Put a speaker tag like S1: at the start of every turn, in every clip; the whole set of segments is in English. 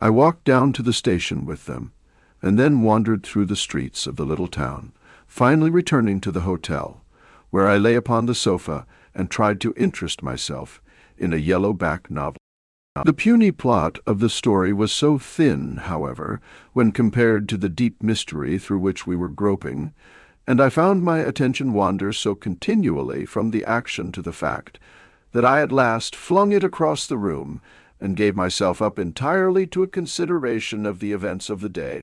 S1: I walked down to the station with them, and then wandered through the streets of the little town, finally returning to the hotel, where I lay upon the sofa and tried to interest myself in a yellow-back novel. The puny plot of the story was so thin, however, when compared to the deep mystery through which we were groping, and I found my attention wander so continually from the action to the fact, that I at last flung it across the room and gave myself up entirely to a consideration of the events of the day.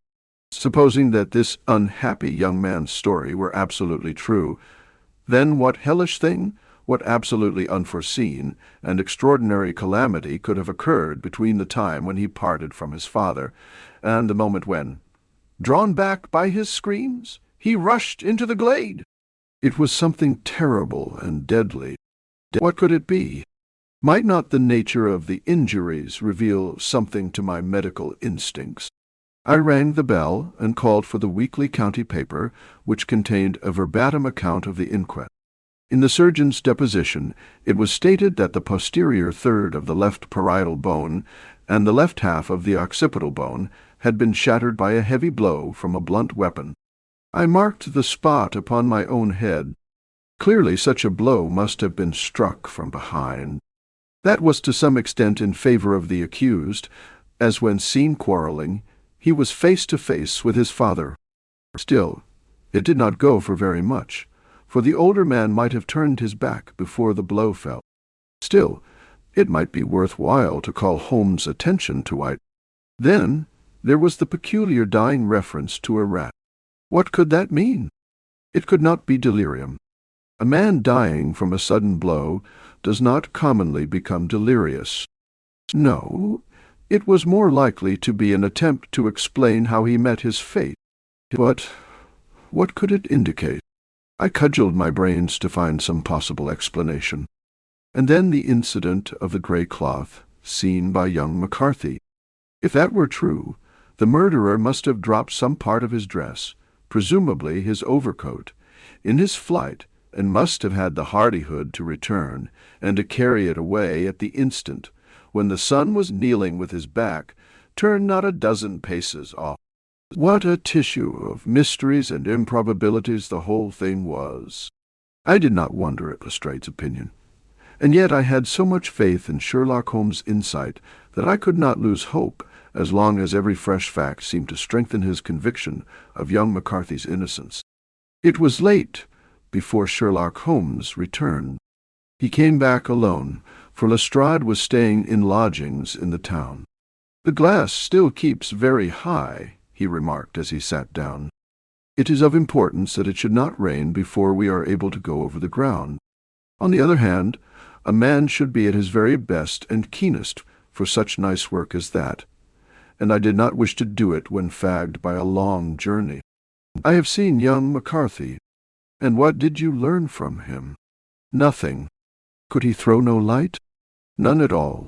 S1: Supposing that this unhappy young man's story were absolutely true, then what hellish thing, what absolutely unforeseen and extraordinary calamity could have occurred between the time when he parted from his father and the moment when, drawn back by his screams, he rushed into the glade? It was something terrible and deadly. What could it be? Might not the nature of the injuries reveal something to my medical instincts? I rang the bell and called for the weekly county paper, which contained a verbatim account of the inquest. In the surgeon's deposition, it was stated that the posterior third of the left parietal bone and the left half of the occipital bone had been shattered by a heavy blow from a blunt weapon. I marked the spot upon my own head. Clearly such a blow must have been struck from behind. That was to some extent in favor of the accused, as when seen quarreling, he was face to face with his father. Still, it did not go for very much, for the older man might have turned his back before the blow fell. Still, it might be worth while to call Holmes' attention to it. Then there was the peculiar dying reference to a rat. What could that mean? It could not be delirium. A man dying from a sudden blow does not commonly become delirious. No, it was more likely to be an attempt to explain how he met his fate. But what could it indicate? I cudgeled my brains to find some possible explanation. And then the incident of the grey cloth, seen by young McCarthy. If that were true, the murderer must have dropped some part of his dress, presumably his overcoat, in his flight, and must have had the hardihood to return, and to carry it away at the instant, when the son was kneeling with his back turned not a dozen paces off. What a tissue of mysteries and improbabilities the whole thing was! I did not wonder at Lestrade's opinion, and yet I had so much faith in Sherlock Holmes' insight that I could not lose hope as long as every fresh fact seemed to strengthen his conviction of young McCarthy's innocence. It was late before Sherlock Holmes returned. He came back alone, for Lestrade was staying in lodgings in the town. "The glass still keeps very high," he remarked as he sat down. "It is of importance that it should not rain before we are able to go over the ground. On the other hand, a man should be at his very best and keenest for such nice work as that, and I did not wish to do it when fagged by a long journey. I have seen young McCarthy. And what did you learn from him? Nothing. Could he throw no light? None at all.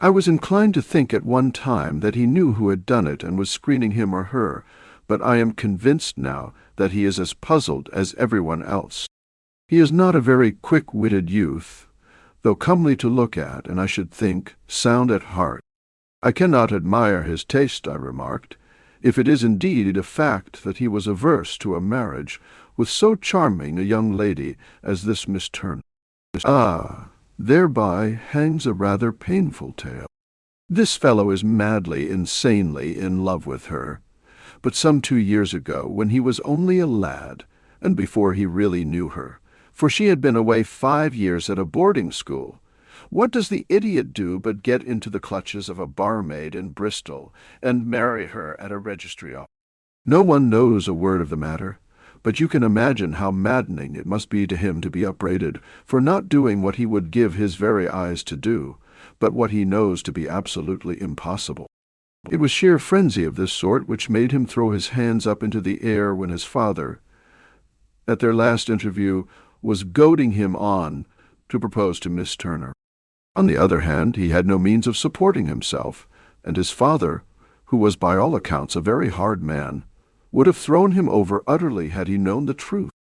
S1: I was inclined to think at one time that he knew who had done it and was screening him or her, but I am convinced now that he is as puzzled as everyone else. He is not a very quick-witted youth, though comely to look at, and I should think sound at heart. I cannot admire his taste," I remarked, "if it is indeed a fact that he was averse to a marriage with so charming a young lady as this Miss Turner. Ah, thereby hangs a rather painful tale. This fellow is madly, insanely in love with her. But some 2 years ago, when he was only a lad, and before he really knew her, for she had been away 5 years at a boarding school, what does the idiot do but get into the clutches of a barmaid in Bristol and marry her at a registry office? No one knows a word of the matter, but you can imagine how maddening it must be to him to be upbraided for not doing what he would give his very eyes to do, but what he knows to be absolutely impossible. It was sheer frenzy of this sort which made him throw his hands up into the air when his father, at their last interview, was goading him on to propose to Miss Turner. On the other hand, he had no means of supporting himself, and his father, who was by all accounts a very hard man, would have thrown him over utterly had he known the truth.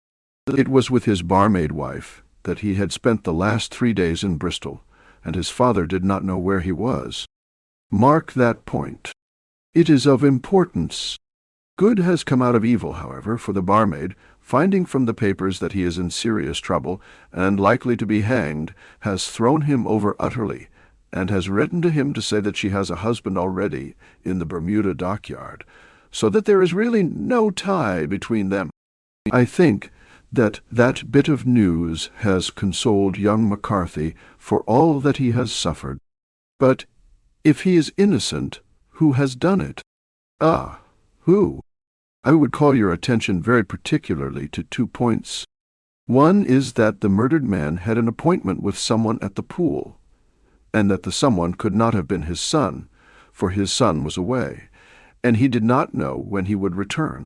S1: It was with his barmaid wife that he had spent the last 3 days in Bristol, and his father did not know where he was. Mark that point. It is of importance. Good has come out of evil, however, for the barmaid, finding from the papers that he is in serious trouble and likely to be hanged, has thrown him over utterly, and has written to him to say that she has a husband already in the Bermuda dockyard, so that there is really no tie between them. I think that that bit of news has consoled young McCarthy for all that he has suffered. But if he is innocent, who has done it? Ah, who? I would call your attention very particularly to 2 points. One is that the murdered man had an appointment with someone at the pool, and that the someone could not have been his son, for his son was away, and he did not know when he would return.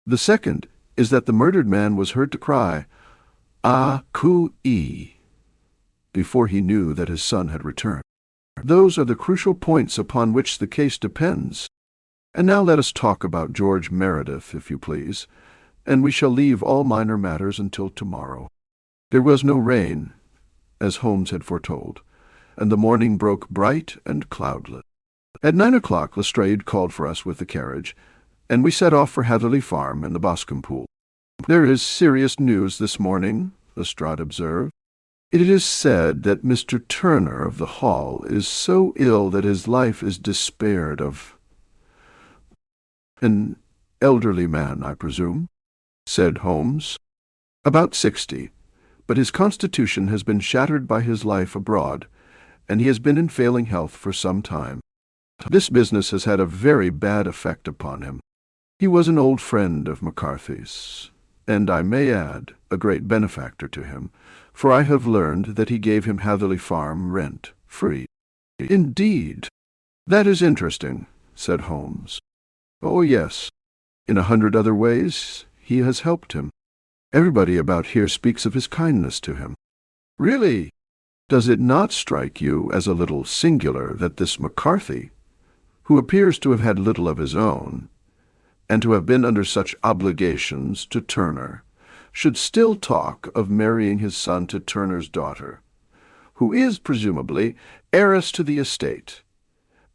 S1: The second is that the murdered man was heard to cry, "Ah, coo-ee," before he knew that his son had returned. Those are the crucial points upon which the case depends. And now let us talk about George Meredith, if you please, and we shall leave all minor matters until tomorrow. There was no rain, as Holmes had foretold, and the morning broke bright and cloudless. At 9 o'clock Lestrade called for us with the carriage, and we set off for Hatherley Farm and the Boscombe pool. "There is serious news this morning," Lestrade observed. "It is said that Mr. Turner of the Hall is so ill that his life is despaired of." "An elderly man, I presume?" said Holmes. "About 60, but his constitution has been shattered by his life abroad, and he has been in failing health for some time. This business has had a very bad effect upon him. He was an old friend of McCarthy's, and I may add, a great benefactor to him, for I have learned that he gave him Hatherley Farm rent-free." "Indeed! That is interesting," said Holmes. "Oh, yes. In 100 other ways he has helped him. Everybody about here speaks of his kindness to him." "Really? Does it not strike you as a little singular that this McCarthy, who appears to have had little of his own, and to have been under such obligations to Turner, should still talk of marrying his son to Turner's daughter, who is presumably heiress to the estate,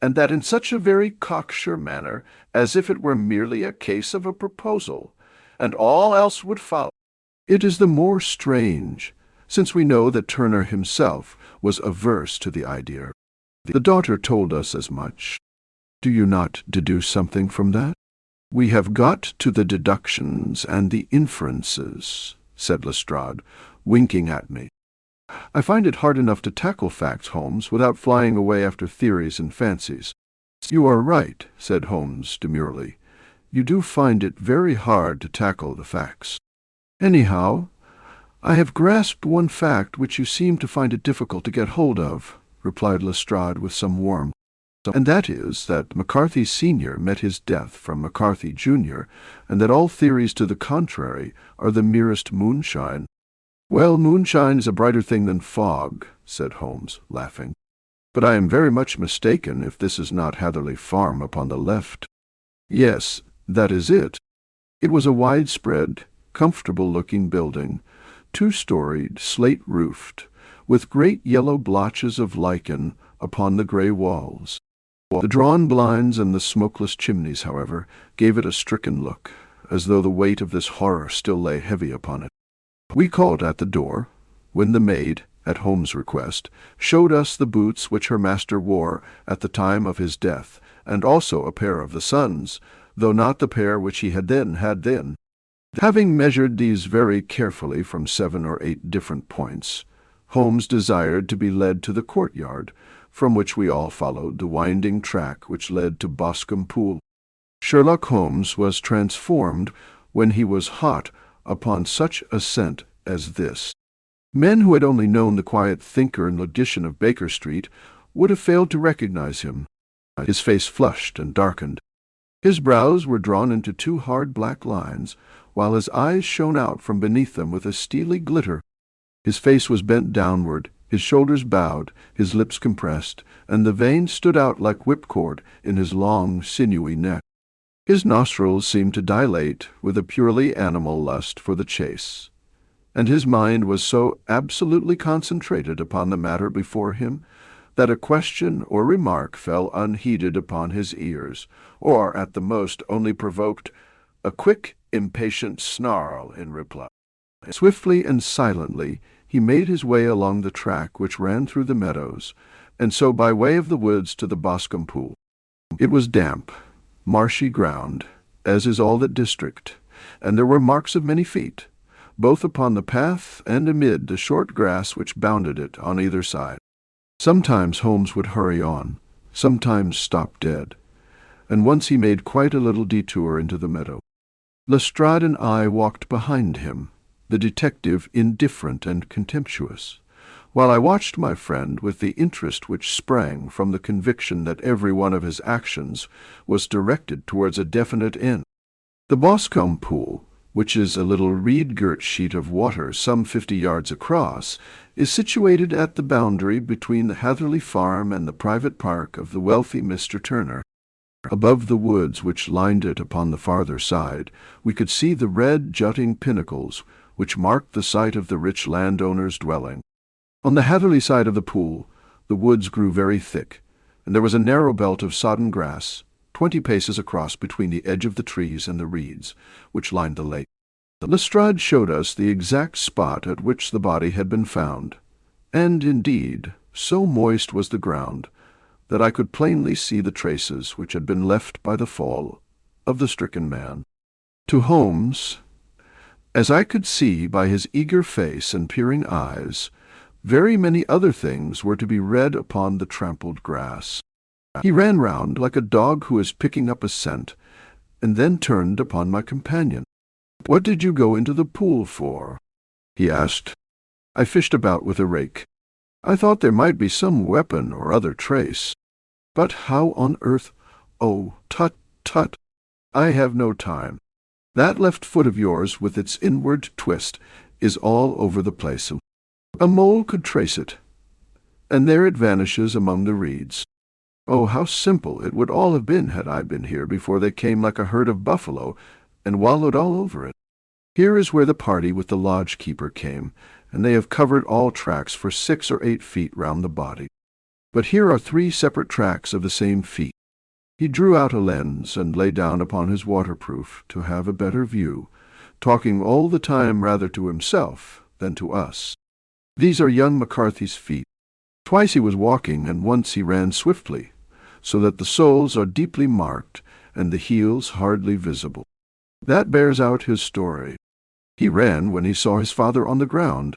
S1: and that in such a very cocksure manner, as if it were merely a case of a proposal, and all else would follow? It is the more strange, since we know that Turner himself was averse to the idea. The daughter told us as much. Do you not deduce something from that?" "We have got to the deductions and the inferences," said Lestrade, winking at me. "I find it hard enough to tackle facts, Holmes, without flying away after theories and fancies." "You are right," said Holmes demurely. "You do find it very hard to tackle the facts. Anyhow, I have grasped one fact which you seem to find it difficult to get hold of," replied Lestrade with some warmth, "and that is that McCarthy Sr. met his death from McCarthy Jr., and that all theories to the contrary are the merest moonshine." "Well, moonshine is a brighter thing than fog," said Holmes, laughing. "But I am very much mistaken if this is not Hatherley Farm upon the left." "Yes, that is it." It was a widespread, comfortable-looking building, 2-storied, slate-roofed, with great yellow blotches of lichen upon the grey walls. The drawn blinds and the smokeless chimneys, however, gave it a stricken look, as though the weight of this horror still lay heavy upon it. We called at the door, when the maid, at Holmes' request, showed us the boots which her master wore at the time of his death, and also a pair of the son's, though not the pair which he had then. Having measured these very carefully from 7 or 8 different points, Holmes desired to be led to the courtyard, from which we all followed the winding track which led to Boscombe Pool. Sherlock Holmes was transformed when he was hot upon such a scent as this. Men who had only known the quiet thinker and logician of Baker Street would have failed to recognize him. His face flushed and darkened. His brows were drawn into 2 hard black lines, while his eyes shone out from beneath them with a steely glitter. His face was bent downward, his shoulders bowed, his lips compressed, and the veins stood out like whipcord in his long, sinewy neck. His nostrils seemed to dilate with a purely animal lust for the chase, and his mind was so absolutely concentrated upon the matter before him that a question or remark fell unheeded upon his ears, or at the most only provoked a quick, impatient snarl in reply. Swiftly and silently he made his way along the track which ran through the meadows, and so by way of the woods to the Boscombe pool. It was damp, marshy ground, as is all that district, and there were marks of many feet, both upon the path and amid the short grass which bounded it on either side. Sometimes Holmes would hurry on, sometimes stop dead, and once he made quite a little detour into the meadow. Lestrade and I walked behind him, the detective indifferent and contemptuous, while I watched my friend with the interest which sprang from the conviction that every one of his actions was directed towards a definite end. The Boscombe pool, which is a little reed-girt sheet of water some 50 yards across, is situated at the boundary between the Hatherley farm and the private park of the wealthy Mr. Turner. Above the woods which lined it upon the farther side, we could see the red jutting pinnacles which marked the site of the rich landowner's dwelling. On the Hatherley side of the pool, the woods grew very thick, and there was a narrow belt of sodden grass, 20 paces across between the edge of the trees and the reeds, which lined the lake. Lestrade showed us the exact spot at which the body had been found, and, indeed, so moist was the ground that I could plainly see the traces which had been left by the fall of the stricken man. To Holmes, as I could see by his eager face and peering eyes, very many other things were to be read upon the trampled grass. He ran round like a dog who is picking up a scent, and then turned upon my companion. "What did you go into the pool for?" he asked. "I fished about with a rake. I thought there might be some weapon or other trace. But how on earth— Oh, tut, tut! I have no time. That left foot of yours with its inward twist is all over the place. A mole could trace it, and there it vanishes among the reeds. Oh, how simple it would all have been had I been here before they came like a herd of buffalo and wallowed all over it. Here is where the party with the lodge-keeper came, and they have covered all tracks for 6 or 8 feet round the body. But here are 3 separate tracks of the same feet." He drew out a lens and lay down upon his waterproof to have a better view, talking all the time rather to himself than to us. "These are young McCarthy's feet. Twice he was walking, and once he ran swiftly, so that the soles are deeply marked and the heels hardly visible. That bears out his story. He ran when he saw his father on the ground.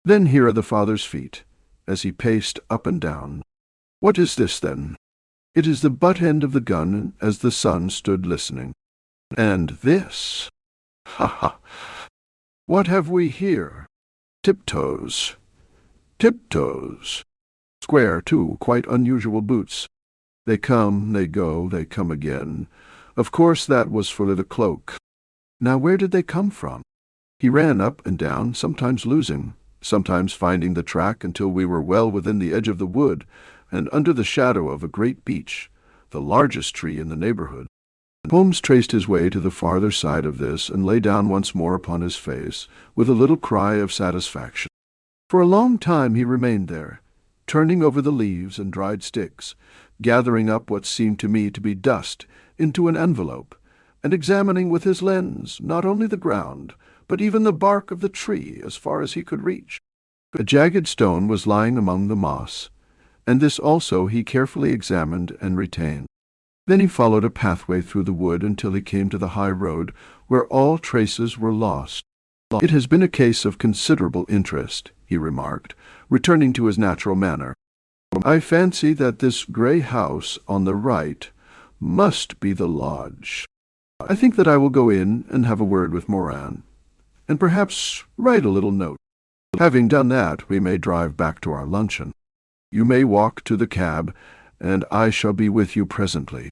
S1: Then here are the father's feet, as he paced up and down. What is this, then? It is the butt end of the gun as the son stood listening. And this? Ha ha! What have we here? Tiptoes. Tiptoes. Square, too, quite unusual boots. They come, they go, they come again. Of course that was for the cloak. Now where did they come from? He ran up and down, sometimes losing, sometimes finding the track until we were well within the edge of the wood, and under the shadow of a great beech, the largest tree in the neighborhood. Holmes traced his way to the farther side of this and lay down once more upon his face, with a little cry of satisfaction. For a long time he remained there, turning over the leaves and dried sticks, gathering up what seemed to me to be dust into an envelope, and examining with his lens not only the ground, but even the bark of the tree as far as he could reach. A jagged stone was lying among the moss, and this also he carefully examined and retained. Then he followed a pathway through the wood until he came to the high road, where all traces were lost. "It has been a case of considerable interest," he remarked, returning to his natural manner. "I fancy that this grey house on the right must be the lodge. I think that I will go in and have a word with Moran, and perhaps write a little note. Having done that, we may drive back to our luncheon. You may walk to the cab, and I shall be with you presently."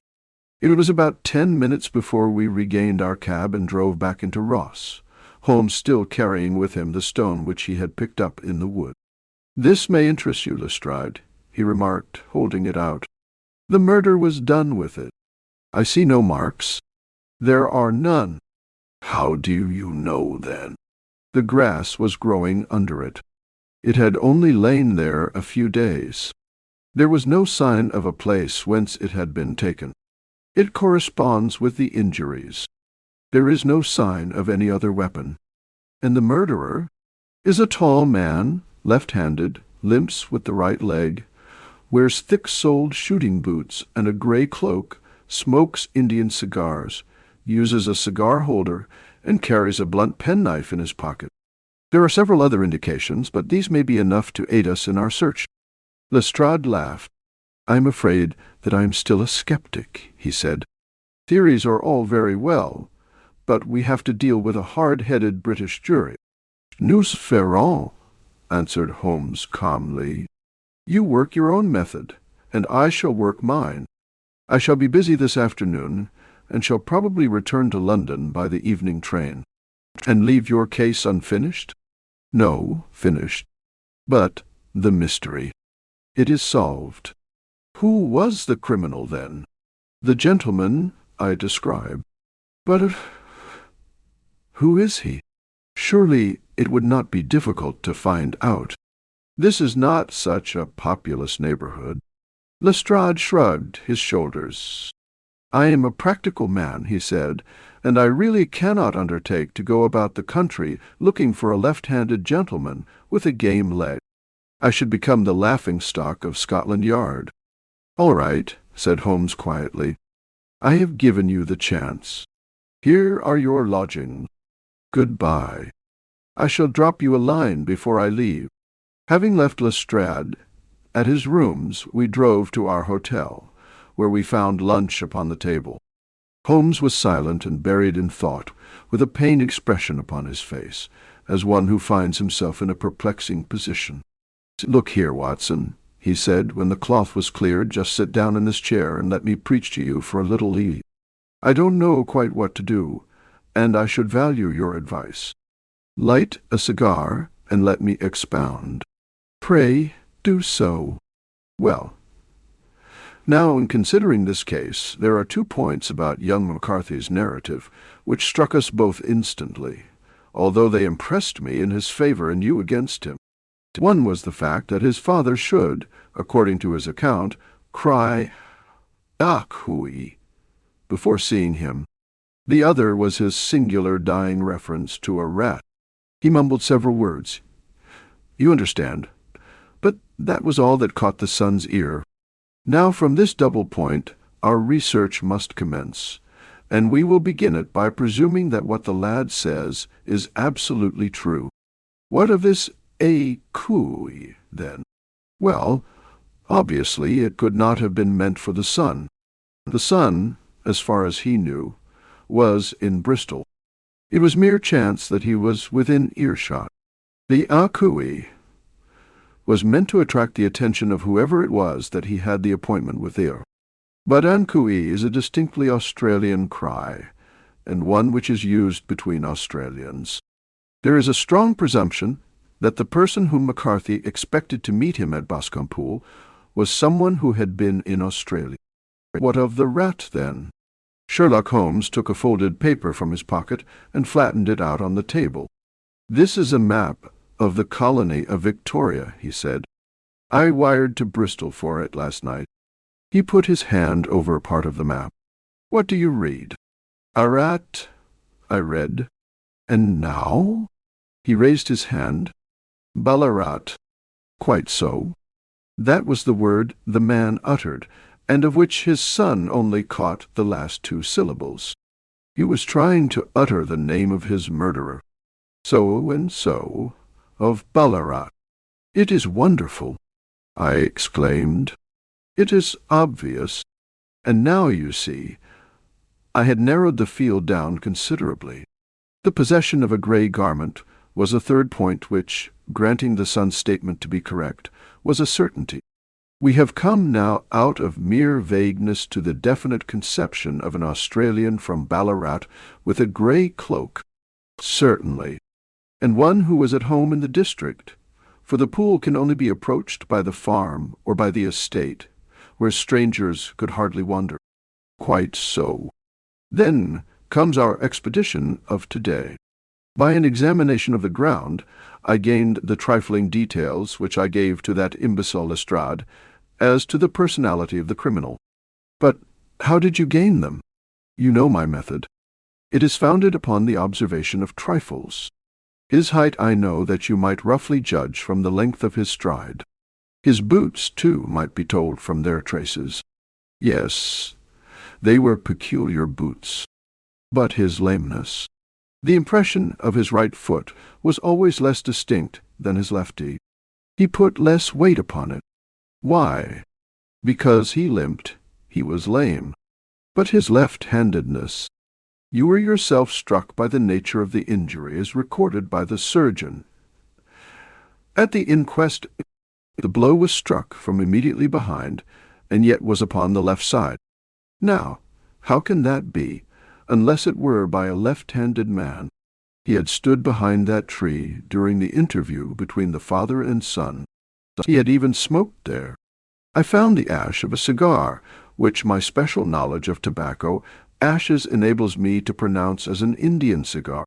S1: It was about 10 minutes before we regained our cab and drove back into Ross, Holmes still carrying with him the stone which he had picked up in the wood. "This may interest you, Lestrade," he remarked, holding it out. "The murder was done with it. I see no marks. There are none." "How do you know, then?" "The grass was growing under it. It had only lain there a few days." There was no sign of a place whence it had been taken. It corresponds with the injuries. There is no sign of any other weapon. And the murderer is a tall man, left-handed, limps with the right leg, wears thick-soled shooting boots and a gray cloak, smokes Indian cigars, uses a cigar holder, and carries a blunt penknife in his pocket. There are several other indications, but these may be enough to aid us in our search. Lestrade laughed. "I am afraid that I am still a skeptic," he said. "Theories are all very well, but we have to deal with a hard-headed British jury." "Nous verrons," answered Holmes calmly. "You work your own method, and I shall work mine. I shall be busy this afternoon, and shall probably return to London by the evening train." "And leave your case unfinished?" "No, finished. But the mystery. It is solved." "Who was the criminal, then?" "The gentleman I described." "But who is he? Surely it would not be difficult to find out. This is not such a populous neighborhood." Lestrade shrugged his shoulders. "I am a practical man," he said, "and I really cannot undertake to go about the country looking for a left-handed gentleman with a game leg. I should become the laughing-stock of Scotland Yard." "All right," said Holmes quietly. "I have given you the chance. Here are your lodgings. Goodbye. I shall drop you a line before I leave." Having left Lestrade at his rooms, we drove to our hotel, where we found lunch upon the table. Holmes was silent and buried in thought, with a pained expression upon his face, as one who finds himself in a perplexing position. "Look here, Watson," he said, when the cloth was cleared, "just sit down in this chair and let me preach to you for a little ease. I don't know quite what to do, and I should value your advice. Light a cigar and let me expound." "Pray do so." "Well, now, in considering this case, there are 2 points about young McCarthy's narrative which struck us both instantly, although they impressed me in his favor and you against him. One was the fact that his father should, according to his account, cry, 'Ah, cooey,' before seeing him. The other was his singular dying reference to a rat. He mumbled several words. You understand. But that was all that caught the son's ear. Now from this double point our research must commence, and we will begin it by presuming that what the lad says is absolutely true. What of this a cooey, then? Well, obviously it could not have been meant for the son. The son, as far as he knew, was in Bristol. It was mere chance that he was within earshot. The a cooey was meant to attract the attention of whoever it was that he had the appointment with there. But an cooey is a distinctly Australian cry, and one which is used between Australians. There is a strong presumption that the person whom McCarthy expected to meet him at Boscombe was someone who had been in Australia. What of the rat, then? Sherlock Holmes took a folded paper from his pocket and flattened it out on the table. "This is a map of the colony of Victoria," he said. "I wired to Bristol for it last night." He put his hand over a part of the map. "What do you read?" "A rat," I read. "And now?" He raised his hand. "Ballarat." "Quite so." That was the word the man uttered, and of which his son only caught the last 2 syllables. He was trying to utter the name of his murderer. So and so, of Ballarat. "It is wonderful," I exclaimed. "It is obvious. And now, you see, I had narrowed the field down considerably. The possession of a grey garment was a third point which, granting the son's statement to be correct, was a certainty. We have come now out of mere vagueness to the definite conception of an Australian from Ballarat with a grey cloak. Certainly. And one who was at home in the district, for the pool can only be approached by the farm or by the estate, where strangers could hardly wander. Quite so. Then comes our expedition of today. By an examination of the ground, I gained the trifling details which I gave to that imbecile Lestrade, as to the personality of the criminal. But how did you gain them? You know my method. It is founded upon the observation of trifles. His height I know that you might roughly judge from the length of his stride. His boots, too, might be told from their traces. Yes, they were peculiar boots. But his lameness. The impression of his right foot was always less distinct than his lefty. He put less weight upon it. Why? Because he limped, he was lame. But his left-handedness. You were yourself struck by the nature of the injury as recorded by the surgeon. At the inquest, the blow was struck from immediately behind, and yet was upon the left side. Now, how can that be, unless it were by a left-handed man? He had stood behind that tree during the interview between the father and son. He had even smoked there. I found the ash of a cigar, which my special knowledge of tobacco ashes enables me to pronounce as an Indian cigar.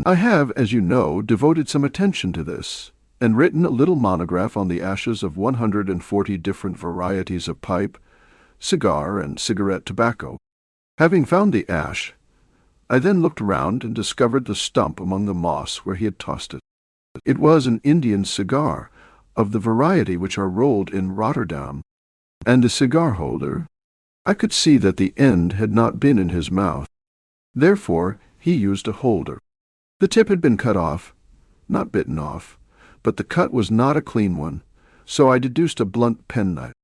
S1: I have, as you know, devoted some attention to this, and written a little monograph on the ashes of 140 different varieties of pipe, cigar, and cigarette tobacco. Having found the ash, I then looked round and discovered the stump among the moss where he had tossed it. It was an Indian cigar, of the variety which are rolled in Rotterdam, and a cigar-holder. I could see that the end had not been in his mouth. Therefore he used a holder. The tip had been cut off, not bitten off, but the cut was not a clean one, so I deduced a blunt penknife.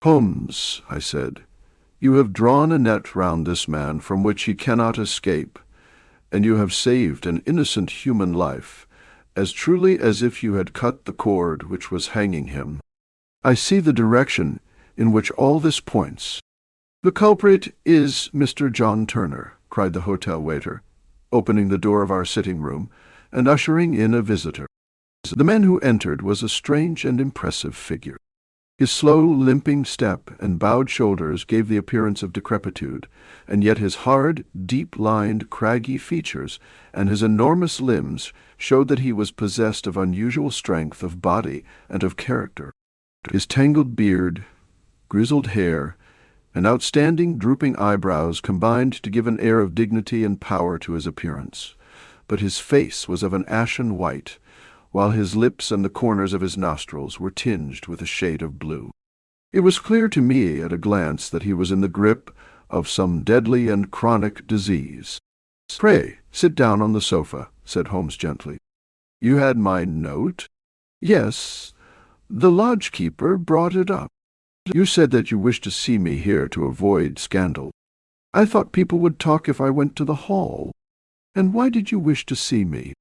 S1: "Holmes," I said, "you have drawn a net round this man from which he cannot escape, and you have saved an innocent human life, as truly as if you had cut the cord which was hanging him. I see the direction in which all this points." "The culprit is Mr. John Turner," cried the hotel waiter, opening the door of our sitting-room and ushering in a visitor. The man who entered was a strange and impressive figure. His slow, limping step and bowed shoulders gave the appearance of decrepitude, and yet his hard, deep-lined, craggy features and his enormous limbs showed that he was possessed of unusual strength of body and of character. His tangled beard, grizzled hair, and outstanding, drooping eyebrows combined to give an air of dignity and power to his appearance. But his face was of an ashen white, while his lips and the corners of his nostrils were tinged with a shade of blue. It was clear to me at a glance that he was in the grip of some deadly and chronic disease. "Pray, sit down on the sofa," said Holmes gently. "You had my note?" "Yes. The lodge-keeper brought it up. You said that you wished to see me here to avoid scandal. I thought people would talk if I went to the hall. And why did you wish to see me?"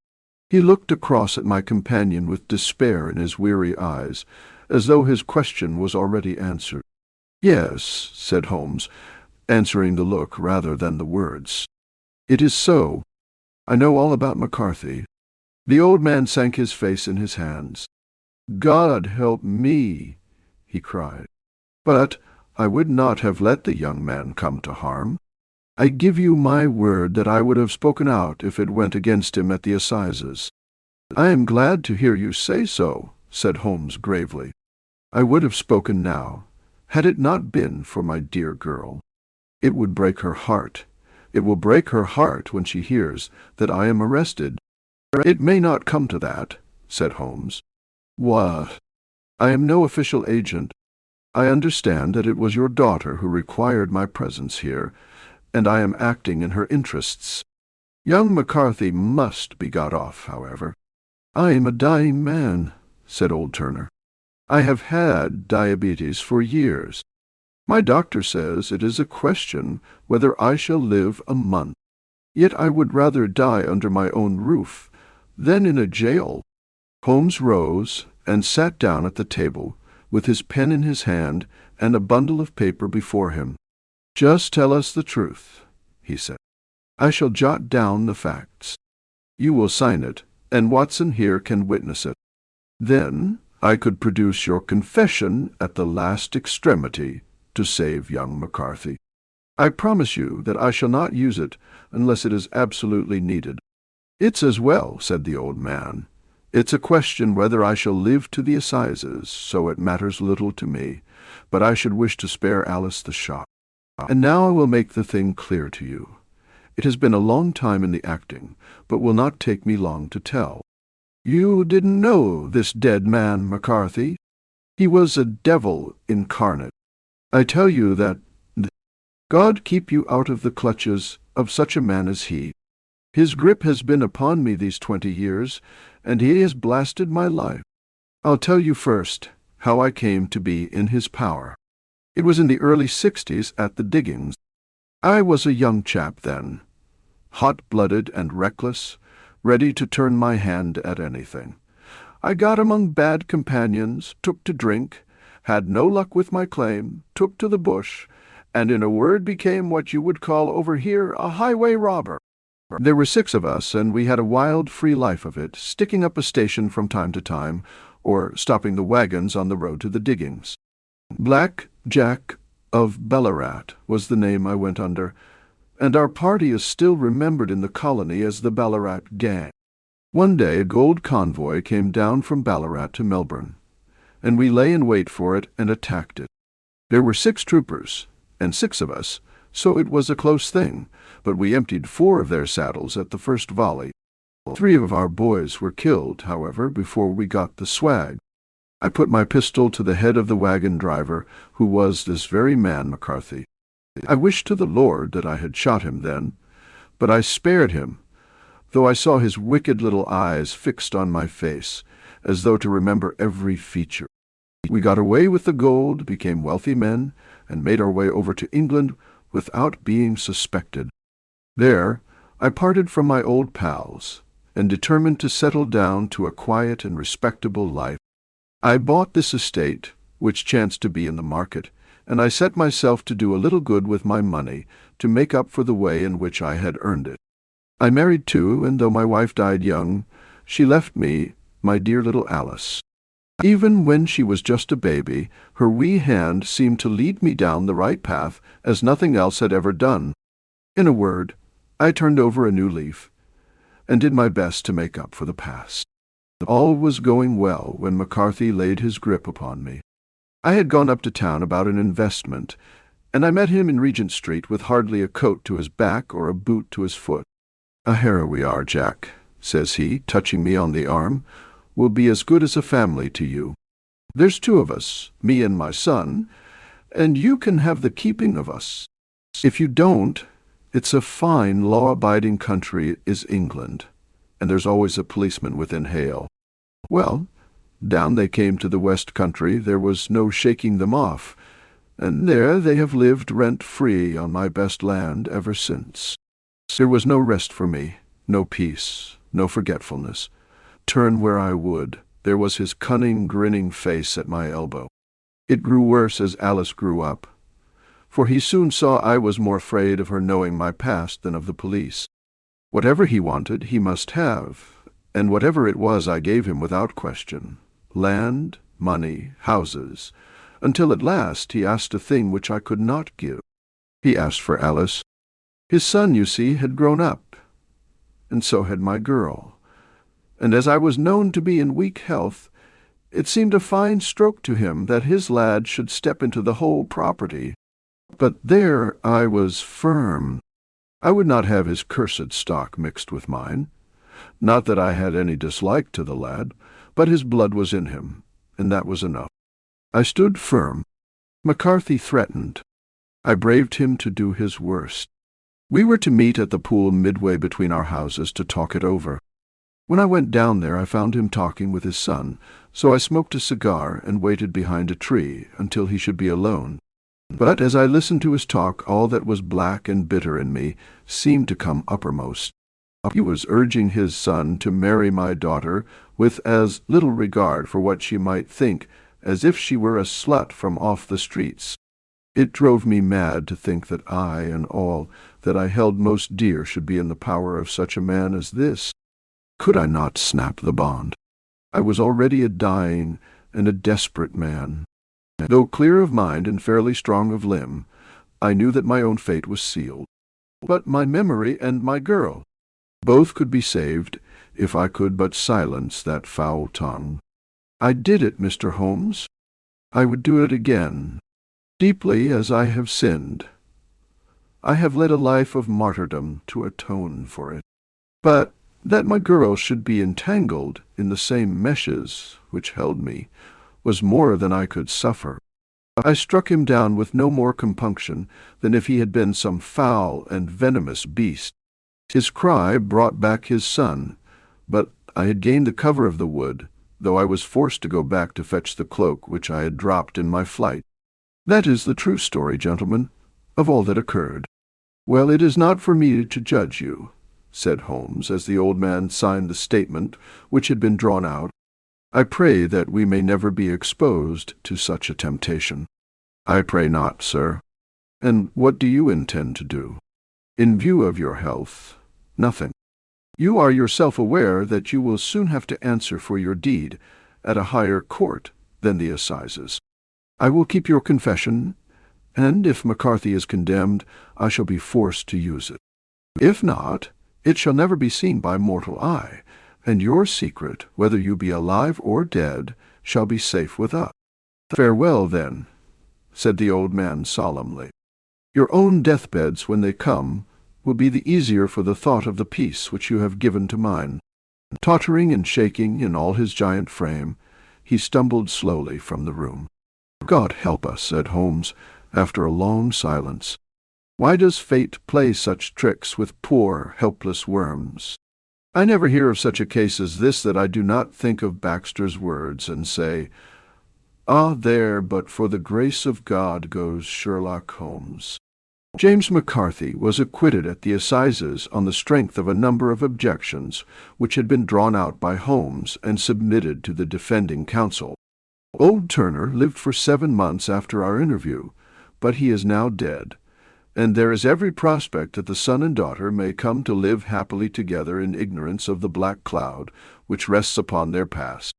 S1: He looked across at my companion with despair in his weary eyes, as though his question was already answered. "Yes," said Holmes, answering the look rather than the words. "It is so. I know all about McCarthy." The old man sank his face in his hands. "God help me!" he cried. "But I would not have let the young man come to harm. I give you my word that I would have spoken out if it went against him at the assizes." "I am glad to hear you say so," said Holmes gravely. "I would have spoken now, had it not been for my dear girl. It would break her heart. It will break her heart when she hears that I am arrested." "It may not come to that," said Holmes. "What?" "I am no official agent. I understand that it was your daughter who required my presence here, and I am acting in her interests. Young McCarthy must be got off, however." "I am a dying man," said old Turner. "I have had diabetes for years. My doctor says it is a question whether I shall live a month. Yet I would rather die under my own roof than in a jail." Holmes rose and sat down at the table, with his pen in his hand and a bundle of paper before him. "Just tell us the truth," he said. "I shall jot down the facts. You will sign it, and Watson here can witness it. Then I could produce your confession at the last extremity to save young McCarthy. I promise you that I shall not use it unless it is absolutely needed." "It's as well," said the old man. "It's a question whether I shall live to the assizes, so it matters little to me. but I should wish to spare Alice the shock. And now I will make the thing clear to you. It has been a long time in the acting, but will not take me long to tell. You didn't know this dead man, McCarthy? He was a devil incarnate. I tell you that God keep you out of the clutches of such a man as he. His grip has been upon me these 20 years, and he has blasted my life. I'll tell you first how I came to be in his power. It was in the early 60s at the diggings. I was a young chap then, hot-blooded and reckless, ready to turn my hand at anything. I got among bad companions, took to drink, had no luck with my claim, took to the bush, and in a word became what you would call over here a highway robber. There were 6 of us, and we had a wild, free life of it, sticking up a station from time to time, or stopping the wagons on the road to the diggings. Black Jack of Ballarat was the name I went under, and our party is still remembered in the colony as the Ballarat Gang. One day a gold convoy came down from Ballarat to Melbourne, and we lay in wait for it and attacked it. There were 6 troopers, and 6 of us, so it was a close thing, but we emptied 4 of their saddles at the first volley. 3 of our boys were killed, however, before we got the swag. I put my pistol to the head of the wagon driver, who was this very man McCarthy. I wished to the Lord that I had shot him then, but I spared him, though I saw his wicked little eyes fixed on my face, as though to remember every feature. We got away with the gold, became wealthy men, and made our way over to England without being suspected. There I parted from my old pals, and determined to settle down to a quiet and respectable life. I bought this estate, which chanced to be in the market, and I set myself to do a little good with my money to make up for the way in which I had earned it. I married too, and though my wife died young, she left me my dear little Alice. Even when she was just a baby, her wee hand seemed to lead me down the right path as nothing else had ever done. In a word, I turned over a new leaf, and did my best to make up for the past. All was going well when McCarthy laid his grip upon me. I had gone up to town about an investment, and I met him in Regent Street with hardly a coat to his back or a boot to his foot. "Here we are, Jack," says he, touching me on the arm. "We'll be as good as a family to you. There's 2 of us, me and my son, and you can have the keeping of us. If you don't, it's a fine, law-abiding country is England, and there's always a policeman within hail. Well, down they came to the West Country. There was no shaking them off, and there they have lived rent-free on my best land ever since. There was no rest for me, no peace, no forgetfulness. Turn where I would, there was his cunning, grinning face at my elbow. It grew worse as Alice grew up, for he soon saw I was more afraid of her knowing my past than of the police. Whatever he wanted, he must have, and whatever it was I gave him without question. Land, money, houses, until at last he asked a thing which I could not give. He asked for Alice. His son, you see, had grown up, and so had my girl. And as I was known to be in weak health, it seemed a fine stroke to him that his lad should step into the whole property. But there I was firm. I would not have his cursed stock mixed with mine. Not that I had any dislike to the lad, but his blood was in him, and that was enough. I stood firm. McCarthy threatened. I braved him to do his worst. We were to meet at the pool midway between our houses to talk it over. When I went down there I found him talking with his son, so I smoked a cigar and waited behind a tree until he should be alone. But as I listened to his talk, all that was black and bitter in me seemed to come uppermost. He was urging his son to marry my daughter with as little regard for what she might think as if she were a slut from off the streets. It drove me mad to think that I and all that I held most dear should be in the power of such a man as this. Could I not snap the bond? I was already a dying and a desperate man. Though clear of mind and fairly strong of limb, I knew that my own fate was sealed. But my memory and my girl, both could be saved if I could but silence that foul tongue. I did it, Mr. Holmes. I would do it again, deeply as I have sinned. I have led a life of martyrdom to atone for it. But that my girl should be entangled in the same meshes which held me was more than I could suffer. I struck him down with no more compunction than if he had been some foul and venomous beast. His cry brought back his son, but I had gained the cover of the wood, though I was forced to go back to fetch the cloak which I had dropped in my flight. That is the true story, gentlemen, of all that occurred. Well, it is not for me to judge you, said Holmes, as the old man signed the statement which had been drawn out. I pray that we may never be exposed to such a temptation. I pray not, sir. And what do you intend to do? In view of your health, nothing. You are yourself aware that you will soon have to answer for your deed at a higher court than the assizes. I will keep your confession, and if McCarthy is condemned, I shall be forced to use it. If not, it shall never be seen by mortal eye, and your secret, whether you be alive or dead, shall be safe with us. Farewell, then, said the old man solemnly. Your own deathbeds, when they come, will be the easier for the thought of the peace which you have given to mine. Tottering and shaking in all his giant frame, he stumbled slowly from the room. God help us, said Holmes, after a long silence. Why does fate play such tricks with poor, helpless worms? I never hear of such a case as this that I do not think of Baxter's words and say, "Ah, there, but for the grace of God goes Sherlock Holmes." James McCarthy was acquitted at the assizes on the strength of a number of objections which had been drawn out by Holmes and submitted to the defending counsel. Old Turner lived for 7 months after our interview, but he is now dead, and there is every prospect that the son and daughter may come to live happily together in ignorance of the black cloud which rests upon their past.